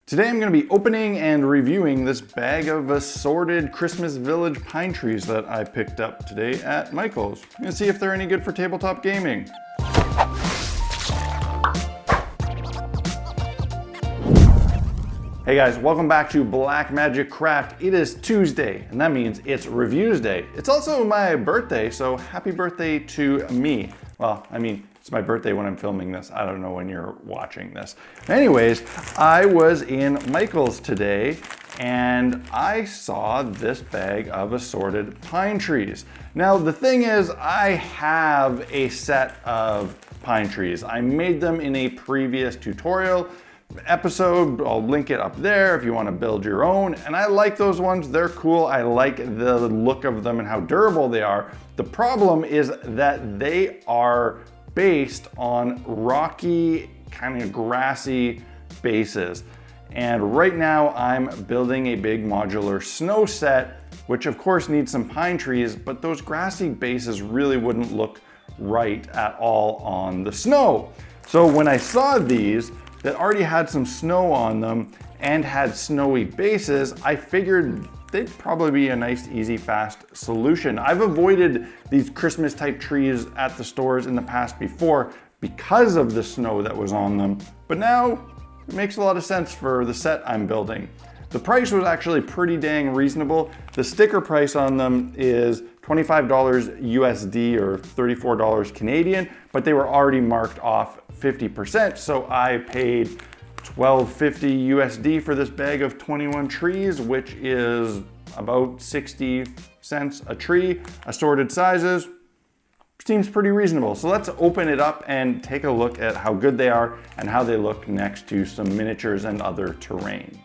Today I'm going to be opening and reviewing this bag of assorted Christmas Village pine trees that I picked up today at Michael's. I'm going to see if they're any good for tabletop gaming. Hey guys, welcome back to Black Magic Craft. It is Tuesday, and that means it's Reviews Day. It's also my birthday, so happy birthday to me. Well, I mean, it's my birthday when I'm filming this. I don't know when you're watching this. Anyways, I was in Michael's today, and I saw this bag of assorted pine trees. Now, the thing is, I have a set of pine trees. I made them in a previous tutorial episode. I'll link it up there if you want to build your own, and I like those ones. They're cool. I like the look of them and how durable they are. The problem is that they are based on rocky, kind of grassy bases, and right now I'm building a big modular snow set, which of course needs some pine trees, but those grassy bases really wouldn't look right at all on the snow. So when I saw these that already had some snow on them and had snowy bases, I figured they'd probably be a nice, easy, fast solution. I've avoided these Christmas type trees at the stores in the past before because of the snow that was on them, but now it makes a lot of sense for the set I'm building. The price was actually pretty dang reasonable. The sticker price on them is $25 USD or $34 Canadian, but they were already marked off 50%, so I paid $12.50 USD for this bag of 21 trees, which is about 60 cents a tree, assorted sizes. Seems pretty reasonable. So let's open it up and take a look at how good they are and how they look next to some miniatures and other terrain.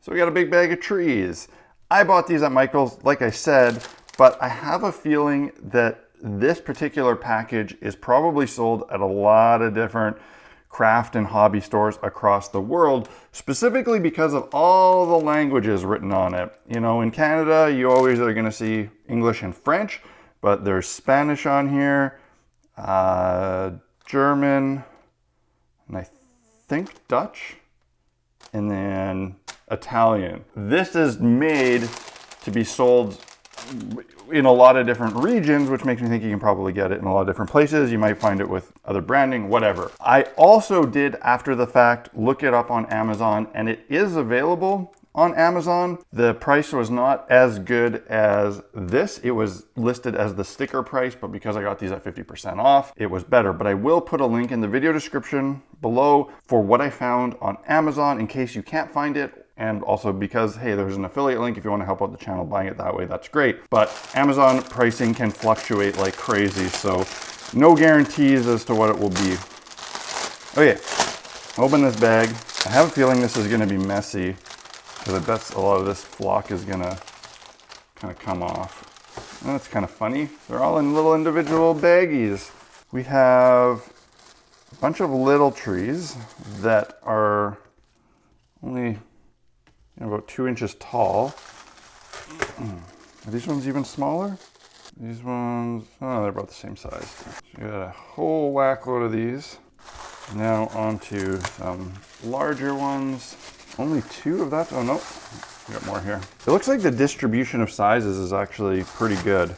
So we got a big bag of trees. I bought these at Michael's, like I said, but I have a feeling that this particular package is probably sold at a lot of different craft and hobby stores across the world, specifically because of all the languages written on it. You know, in Canada, you always are gonna see English and French, but there's Spanish on here, German, and I think Dutch, and then Italian. This is made to be sold in a lot of different regions, which makes me think you can probably get it in a lot of different places. You might find it with other branding, whatever. I also did, after the fact, look it up on Amazon, and it is available on Amazon. The price was not as good as this. It was listed as the sticker price, but because I got these at 50% off, it was better. But I will put a link in the video description below for what I found on Amazon in case you can't find it. And also because, hey, there's an affiliate link if you want to help out the channel buying it that way, that's great. But Amazon pricing can fluctuate like crazy, so no guarantees as to what it will be. Okay, open this bag. I have a feeling this is gonna be messy because I bet a lot of this flock is gonna kind of come off. And that's kind of funny. They're all in little individual baggies. We have a bunch of little trees that are only about 2 inches tall. Are these ones even smaller? These ones, oh, they're about the same size. So you got a whole whack load of these. Now onto some larger ones. Only 2 of that, oh no, we got more here. It looks like the distribution of sizes is actually pretty good.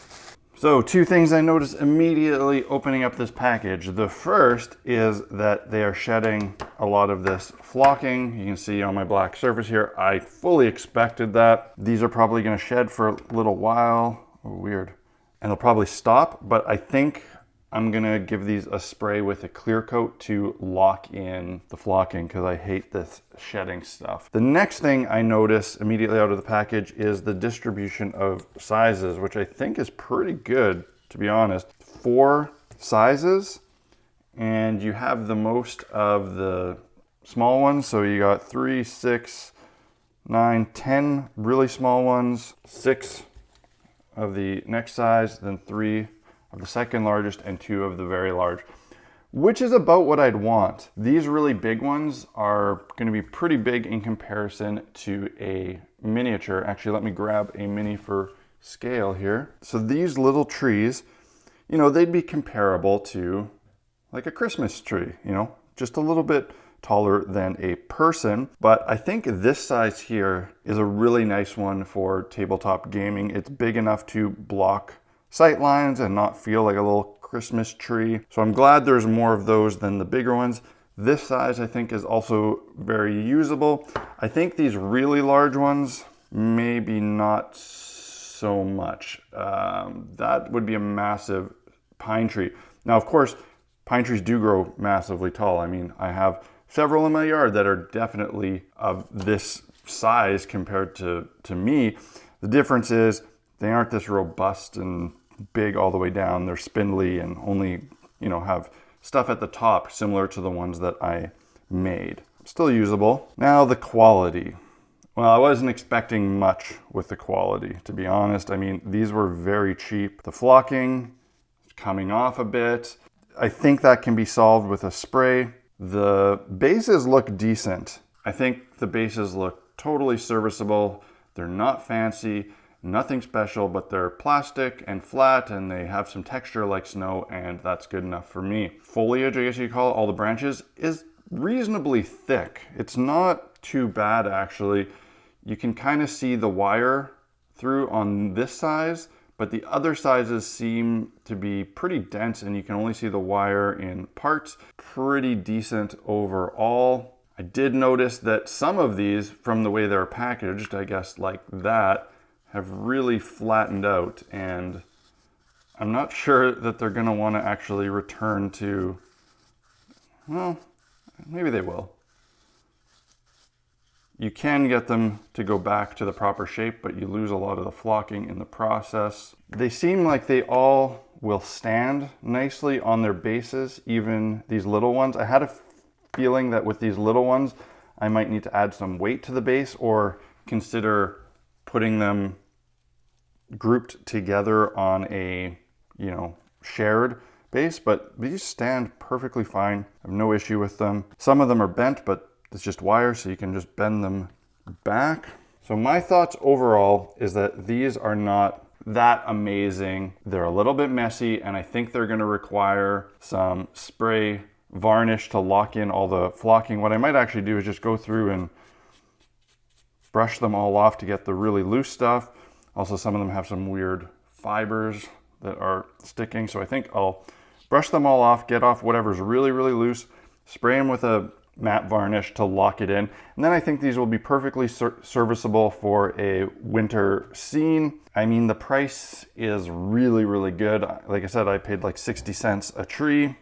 So 2 things I noticed immediately opening up this package. The first is that they are shedding a lot of this flocking. You can see on my black surface here, I fully expected that. These are probably gonna shed for a little while. Oh, weird. And they'll probably stop, but I think I'm gonna give these a spray with a clear coat to lock in the flocking because I hate this shedding stuff. The next thing I notice immediately out of the package is the distribution of sizes, which I think is pretty good, to be honest. 4 sizes, and you have the most of the small ones. So you got 3, 6, 9, 10 really small ones, 6 of the next size, then 3 of the second largest, and 2 of the very large, which is about what I'd want. These really big ones are gonna be pretty big in comparison to a miniature. Actually, let me grab a mini for scale here. So these little trees, you know, they'd be comparable to like a Christmas tree, you know, just a little bit taller than a person. But I think this size here is a really nice one for tabletop gaming. It's big enough to block sight lines and not feel like a little Christmas tree. So I'm glad there's more of those than the bigger ones. This size I think is also very usable. I think these really large ones, maybe not so much. That would be a massive pine tree. Now, of course, pine trees do grow massively tall. I mean, I have several in my yard that are definitely of this size compared to me. The difference is they aren't this robust and big all the way down. They're spindly and only, have stuff at the top similar to the ones that I made. Still usable. Now the quality. Well, I wasn't expecting much with the quality, to be honest. I mean, these were very cheap. The flocking is coming off a bit. I think that can be solved with a spray. The bases look decent. I think the bases look totally serviceable. They're not fancy, nothing special, but they're plastic and flat and they have some texture like snow, and that's good enough for me. Foliage, I guess you call it, all the branches, is reasonably thick. It's not too bad actually. You can kind of see the wire through on this size, but the other sizes seem to be pretty dense and you can only see the wire in parts. Pretty decent overall. I did notice that some of these, from the way they're packaged, I guess like that, have really flattened out, and I'm not sure that they're gonna wanna actually return to, well, maybe they will. You can get them to go back to the proper shape, but you lose a lot of the flocking in the process. They seem like they all will stand nicely on their bases, even these little ones. I had a feeling that with these little ones, I might need to add some weight to the base or consider putting them grouped together on a, shared base, but these stand perfectly fine. I have no issue with them. Some of them are bent, but it's just wire, so you can just bend them back. So my thoughts overall is that these are not that amazing. They're a little bit messy, and I think they're gonna require some spray varnish to lock in all the flocking. What I might actually do is just go through and brush them all off to get the really loose stuff. Also, some of them have some weird fibers that are sticking, so I think I'll brush them all off, get off whatever's really, really loose, spray them with a matte varnish to lock it in, and then I think these will be perfectly serviceable for a winter scene. I mean, the price is really, really good. Like I said, I paid like 60 cents a tree.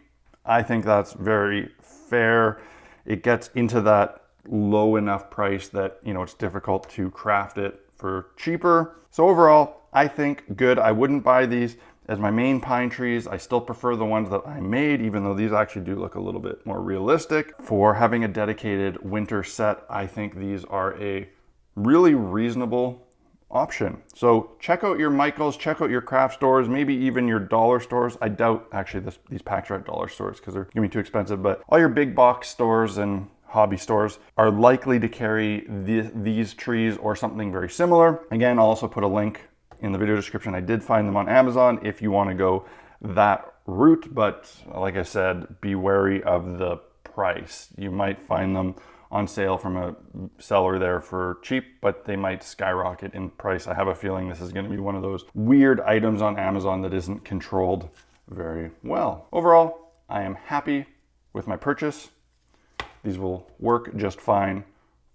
I think that's very fair. It gets into that low enough price that, it's difficult to craft it for cheaper. So overall, I think good. I wouldn't buy these as my main pine trees. I still prefer the ones that I made, even though these actually do look a little bit more realistic. For having a dedicated winter set, I think these are a really reasonable option. So check out your Michaels, check out your craft stores, maybe even your dollar stores. I doubt actually these packs are at dollar stores because they're gonna be too expensive, but all your big box stores and hobby stores are likely to carry these trees or something very similar. Again, I'll also put a link in the video description. I did find them on Amazon if you want to go that route, but like I said, be wary of the price. You might find them on sale from a seller there for cheap, but they might skyrocket in price. I have a feeling this is going to be one of those weird items on Amazon that isn't controlled very well. Overall, I am happy with my purchase. These will work just fine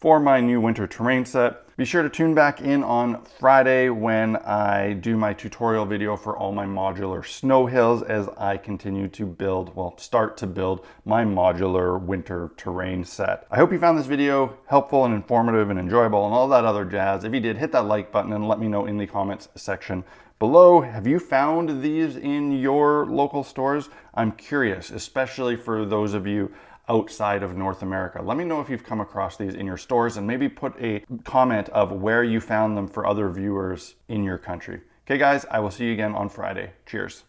for my new winter terrain set. Be sure to tune back in on Friday when I do my tutorial video for all my modular snow hills as I continue to start to build my modular winter terrain set. I hope you found this video helpful and informative and enjoyable and all that other jazz. If you did, hit that like button and let me know in the comments section below. Have you found these in your local stores? I'm curious, especially for those of you outside of North America. Let me know if you've come across these in your stores and maybe put a comment of where you found them for other viewers in your country. Okay guys, I will see you again on Friday. Cheers.